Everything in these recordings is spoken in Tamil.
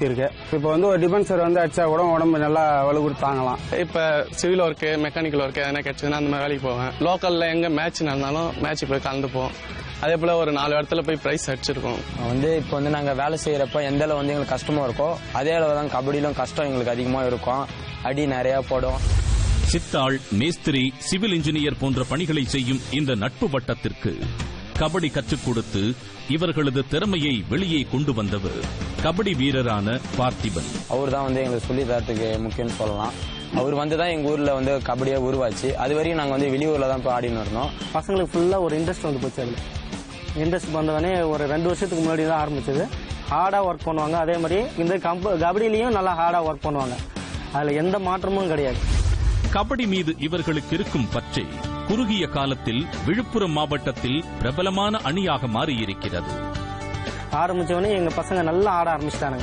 இருக்கு. இப்போ ஒரு டிஃபென்சர் அடிச்சா கூட உடம்பு நல்லா வலு கொடுத்தாங்களாம். இப்போ சிவில் ஒர்க்கு மெக்கானிக்கல் ஒர்க்கு எதனா கிடைச்சதுன்னா அந்த மாதிரி வேலைக்கு போவேன். லோக்கல்ல எங்க மேட்ச் நடந்தாலும் மேட்ச் போய் கலந்துப்போம். அதே போல ஒரு 4 இடத்துல போய் பிரைஸ் அடிச்சிருக்கோம். இப்போ நாங்க வேலை செய்யறப்ப எந்த அளவு எங்களுக்கு கஷ்டமா இருக்கோ அதே அளவு தான் கபடியிலும் கஷ்டம் எங்களுக்கு அதிகமா இருக்கும். அடி நிறைய போடும். சித்தாள், மேஸ்திரி, சிவில் இன்ஜினியர் போன்ற பணிகளை செய்யும் இந்த நட்பு வட்டத்திற்கு கபடி கற்றுக் கொடுத்து இவர்களது திறமையை வெளியே கொண்டு வந்தவர் கபடி வீரரான பார்த்திபன். அவர் தான் எங்களுக்கு சொல்லி தரத்துக்கு முக்கியம் சொல்லலாம். அவர் தான் எங்க ஊர்ல கபடியா உருவாச்சு. அது வரையும் நாங்க வெளியூர்ல தான் ஆடினு இருந்தோம். பசங்களுக்கு ஃபுல்லா ஒரு இன்ட்ரெஸ்ட் போச்சு. அதுல இன்ட்ரெஸ்ட் வந்தவனே ஒரு 2 வருஷத்துக்கு முன்னாடி தான் ஆரம்பிச்சது. ஹார்டா ஒர்க் பண்ணுவாங்க. அதே மாதிரி இந்த கபடியிலையும் நல்லா ஹார்டா ஒர்க் பண்ணுவாங்க. அதுல எந்த மாற்றமும் கிடையாது. கபடி மீது இவர்களுக்கு இருக்கும் பற்றை குறுகிய காலத்தில் விழுப்புரம் மாவட்டத்தில் பிரபலமான அணியாக மாறியிருக்கிறது. ஆரம்பிச்சவனே எங்க பசங்க நல்லா ஆட ஆரம்பிச்சிட்டாங்க.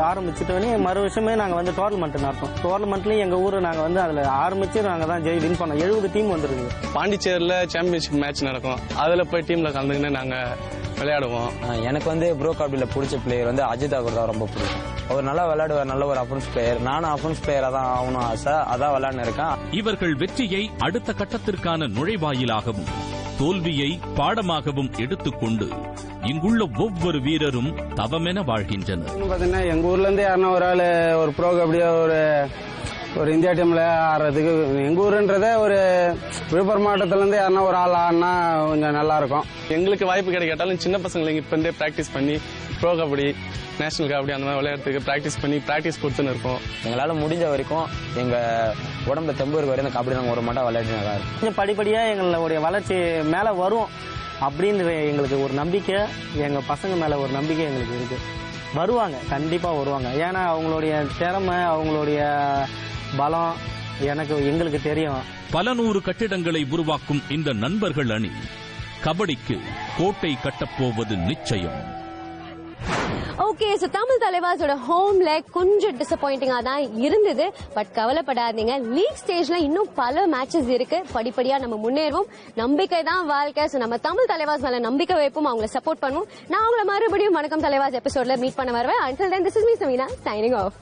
ஆரம்பிச்சுட்டவனே மறு வருஷமே நாங்க டோர்னமெண்ட் நடத்தோம். டோர்னமெண்ட்லயும் எங்க ஊரு நாங்க அதுல ஆரம்பிச்சு நாங்க தான் வின் பண்ணோம். 70 டீம் வந்துருக்கு. பாண்டிச்சேரியில சாம்பியன்ஷிப் மேட்ச் நடக்கும். அதுல போய் டீம்ல கலந்துக்கின்னு நாங்க விளையாடுவோம். எனக்கு ப்ரோ கபடியில பிடிச்ச பிளேயர் அஜித் தாக்கூர் தான் ரொம்ப பிடிக்கும். அவர் நல்லா விளையாடுவார். நல்ல ஒரு அஃபென்ஸ் பிளேயர். நானும் அஃபென்ஸ் பிளேயரா தான் ஆகணும் ஆசை. அதான் விளையாண்டு இருக்கேன். இவர்கள் வெற்றியை அடுத்த கட்டத்திற்கான நுழைவாயிலாகவும் தோல்வியை பாடமாகவும் எடுத்துக்கொண்டு இங்குள்ள ஒவ்வொரு வீரரும் தவமென வாழ்கின்றனர். பாத்தீங்கன்னா எங்க ஊர்ல இருந்து யாருன்னா ஒரு ஆளு ஒரு ப்ரோ கபடியா ஒரு இந்தியா டீம்ல ஆடுறதுக்கு எங்க ஊருன்றதே ஒரு விழுப்புரம் மாவட்டத்துல இருந்து யாருன்னா ஒரு ஆள் ஆடினா கொஞ்சம் நல்லா இருக்கும். எங்களுக்கு வாய்ப்பு கிடைக்காட்டாலும் சின்ன பசங்களுக்கு இப்ப இருந்தே பிராக்டிஸ் பண்ணி ப்ரோ கபடி, நேஷனல் கபடி அந்த மாதிரி விளையாடுறதுக்கு பிராக்டிஸ் கொடுத்துன்னு இருக்கோம். எங்களால முடிஞ்ச வரைக்கும் எங்க உடம்புல தெம்பு இருக்க வரைக்கும் கபடி நாங்க ஒரு மாட்டா விளையாடினா கொஞ்சம் படிப்படியா எங்களுடைய வளர்ச்சி மேல வரும் அப்படின்னு எங்களுக்கு ஒரு நம்பிக்கை. எங்க பசங்க மேல ஒரு நம்பிக்கை எங்களுக்கு இருக்கு. வருவாங்க, கண்டிப்பா வருவாங்க. ஏன்னா அவங்களுடைய திறமை, அவங்களுடைய பலம் எங்களுக்கு தெரியும். பல நூறு கட்டிடங்களை உருவாக்கும் இந்த நண்பர்கள் அணி கபடிக்கு கோட்டை கட்டப்போவது நிச்சயம். ஓகே, சோ தமிழ் தலைவாஸோட ஹோம் லெக் கொஞ்சம் டிசப்பாயிண்டிங்கா தான் இருந்தது. பட் கவலைப்படாதீங்க, லீக் ஸ்டேஜ்ல இன்னும் பல மேட்சஸ் இருக்கு. படிப்படியா நம்ம முன்னேறுவோம். நம்பிக்கை தான் வாழ்க்கை. சோ நம்ம தமிழ் தலைவாஸ் மேல நம்பிக்கை வைப்போம், அவங்களை சப்போர்ட் பண்ணுவோம். நான் உங்களை மறுபடியும் வணக்கம் தலைவாஸ் எபிசோட்ல மீட் பண்ண வருவேன். Until then, this is me, Samina, signing off.